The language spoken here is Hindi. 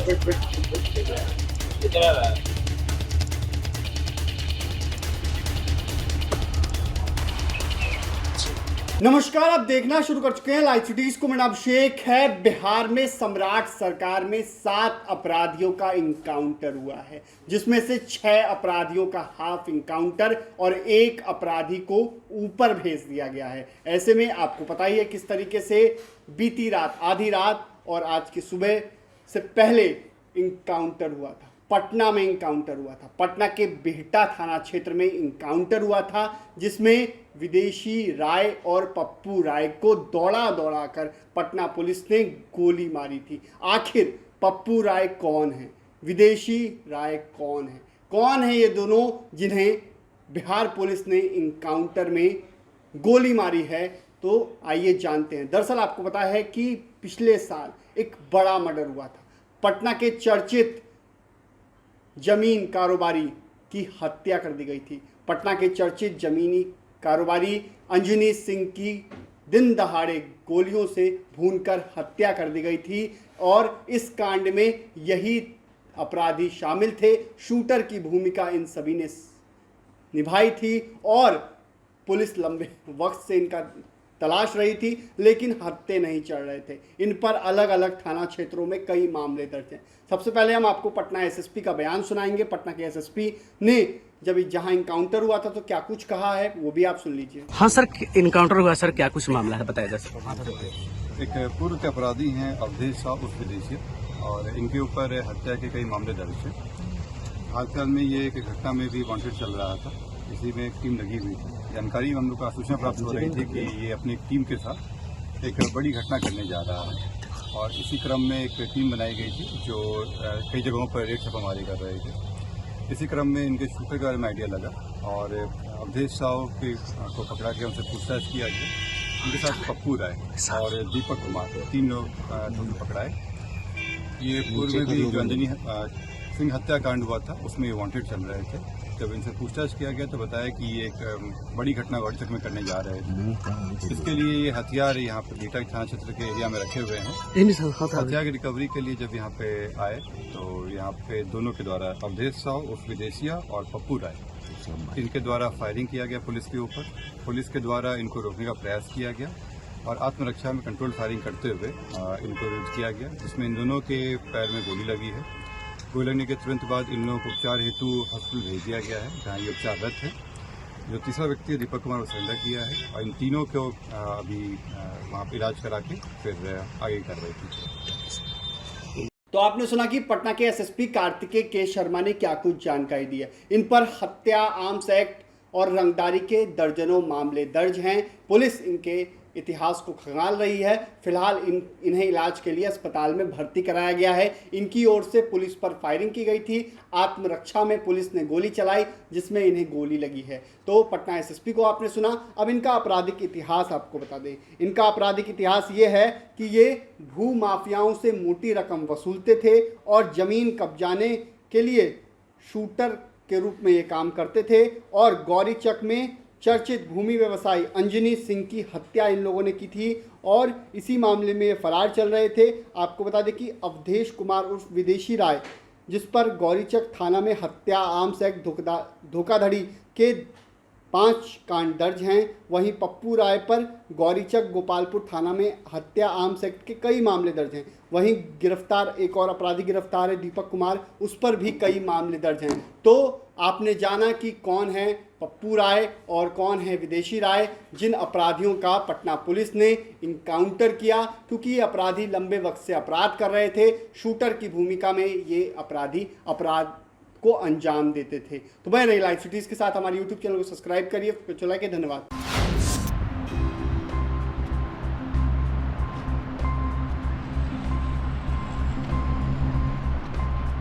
नमस्कार, आप देखना शुरू कर चुके हैं लाइव सिटीज को। मेरा अभिषेक है। बिहार में सम्राट सरकार में 7 अपराधियों का इनकाउंटर हुआ है, जिसमें से 6 अपराधियों का हाफ इनकाउंटर और 1 अपराधी को ऊपर भेज दिया गया है। ऐसे में आपको पता ही है किस तरीके से बीती रात, आधी रात और आज की सुबह से पहले इनकाउंटर हुआ था। पटना में इनकाउंटर हुआ था। पटना के बिहटा थाना क्षेत्र में इनकाउंटर हुआ था, जिसमें विदेशी राय और पप्पू राय को दौड़ा कर पटना पुलिस ने गोली मारी थी। आखिर पप्पू राय कौन है, विदेशी राय कौन है, कौन है ये दोनों जिन्हें बिहार पुलिस ने इनकाउंटर में गोली मारी है? तो आइए जानते हैं। दरअसल आपको पता है कि पिछले साल एक बड़ा मर्डर हुआ था। पटना के चर्चित जमीन कारोबारी की हत्या कर दी गई थी। पटना के चर्चित जमीनी कारोबारी अंजनी सिंह की दिन दहाड़े गोलियों से भूनकर हत्या कर दी गई थी और इस कांड में यही अपराधी शामिल थे। शूटर की भूमिका इन सभी ने निभाई थी और पुलिस लंबे वक्त से इनका तलाश रही थी, लेकिन हत्थे नहीं चढ़ रहे थे। इन पर अलग अलग थाना क्षेत्रों में कई मामले दर्ज हैं। सबसे पहले हम आपको पटना एसएसपी का बयान सुनाएंगे। पटना के एसएसपी ने जब जहां इनकाउंटर हुआ था तो क्या कुछ कहा है वो भी आप सुन लीजिए। हाँ सर, इनकाउंटर हुआ सर, क्या कुछ मामला है बताया जा सकता? एक पूर्व के अपराधी हैं अवधेश साहब उर्फ विदेशी, और इनके ऊपर हत्या के कई मामले दर्ज हैं। हाल फिलहाल में ये एक घटना में भी वांटेड चल रहा था, इसी में एक टीम लगी हुई थी। जानकारी हम लोग को सूचना प्राप्त हो रही थी कि ये अपनी टीम के साथ एक बड़ी घटना करने जा रहा है, और इसी क्रम में एक टीम बनाई गई थी जो कई जगहों पर रेड छापामारी कर रहे थे। इसी क्रम में इनके शूटर के बारे में आइडिया लगा और अवधेश साहब को पकड़ा गया, उनसे पूछताछ किया गया। उनके साथ पप्पू राय और दीपक कुमार, 3 लोग पकड़ाए। ये पूर्व में भी जो अंजनी सिंह हत्याकांड हुआ था उसमें ये वांटेड चल रहे थे। जब इनसे पूछताछ किया गया तो बताया कि ये एक बड़ी घटना गौरीचक में करने जा रहे थे। इसके लिए ये हथियार यहाँ पे बीटा थाना क्षेत्र के एरिया में रखे हुए हैं। हथियार की रिकवरी के लिए जब यहाँ पे आए तो यहाँ पे दोनों के द्वारा अवधेश साहब उर्फ विदेशिया और पप्पू राय, इनके द्वारा फायरिंग किया गया पुलिस के ऊपर। पुलिस के द्वारा इनको रोकने का प्रयास किया गया और आत्मरक्षा में कंट्रोल फायरिंग करते हुए इनको रेड किया गया, जिसमें इन दोनों के पैर में गोली लगी है। गोली लगने के तुरंत बाद इन लोगों को उपचार हेतु हॉस्पिटल भेज दिया गया है, जहाँ ये उपचाररत है। जो तीसरा व्यक्ति है दीपक कुमार, वो सरेंडर किया है और इन तीनों को अभी वहाँ पर इलाज करा के फिर आगे की कार्रवाई की। तो आपने सुना कि पटना के एसएसपी कार्तिकेय के शर्मा ने क्या कुछ जानकारी दी है। इन पर हत्या, आर्म्स एक्ट और रंगदारी के दर्जनों मामले दर्ज हैं। पुलिस इनके इतिहास को खंगाल रही है। फिलहाल इन्हें इलाज के लिए अस्पताल में भर्ती कराया गया है। इनकी ओर से पुलिस पर फायरिंग की गई थी। आत्मरक्षा में पुलिस ने गोली चलाई, जिसमें इन्हें गोली लगी है। तो पटना एसएसपी को आपने सुना। अब इनका आपराधिक इतिहास आपको बता दें। इनका आपराधिक इतिहास ये है कि ये भू माफियाओं से मोटी रकम वसूलते थे और जमीन कब्जाने के लिए शूटर के रूप में ये काम करते थे और गौरीचक में चर्चित भूमि व्यवसायी अंजनी सिंह की हत्या इन लोगों ने की थी और इसी मामले में ये फरार चल रहे थे। आपको बता दें कि अवधेश कुमार उर्फ विदेशी राय, जिस पर गौरीचक थाना में हत्या, आर्म्स एक्ट, धोखाधड़ी के 5 कांड दर्ज हैं। वहीं पप्पू राय पर गौरीचक गोपालपुर थाना में हत्या, आर्म्स एक्ट के कई मामले दर्ज हैं। वहीं गिरफ्तार एक और अपराधी गिरफ्तार है दीपक कुमार, उस पर भी कई मामले दर्ज हैं। तो आपने जाना कि कौन है पप्पू राय और कौन है विदेशी राय, जिन अपराधियों का पटना पुलिस ने इनकाउंटर किया, क्योंकि ये अपराधी लंबे वक्त से अपराध कर रहे थे। शूटर की भूमिका में ये अपराधी अपराध को अंजाम देते थे। तो बने रहिए लाइव सिटीज के साथ। हमारे यूट्यूब चैनल को सब्सक्राइब करिए। धन्यवाद।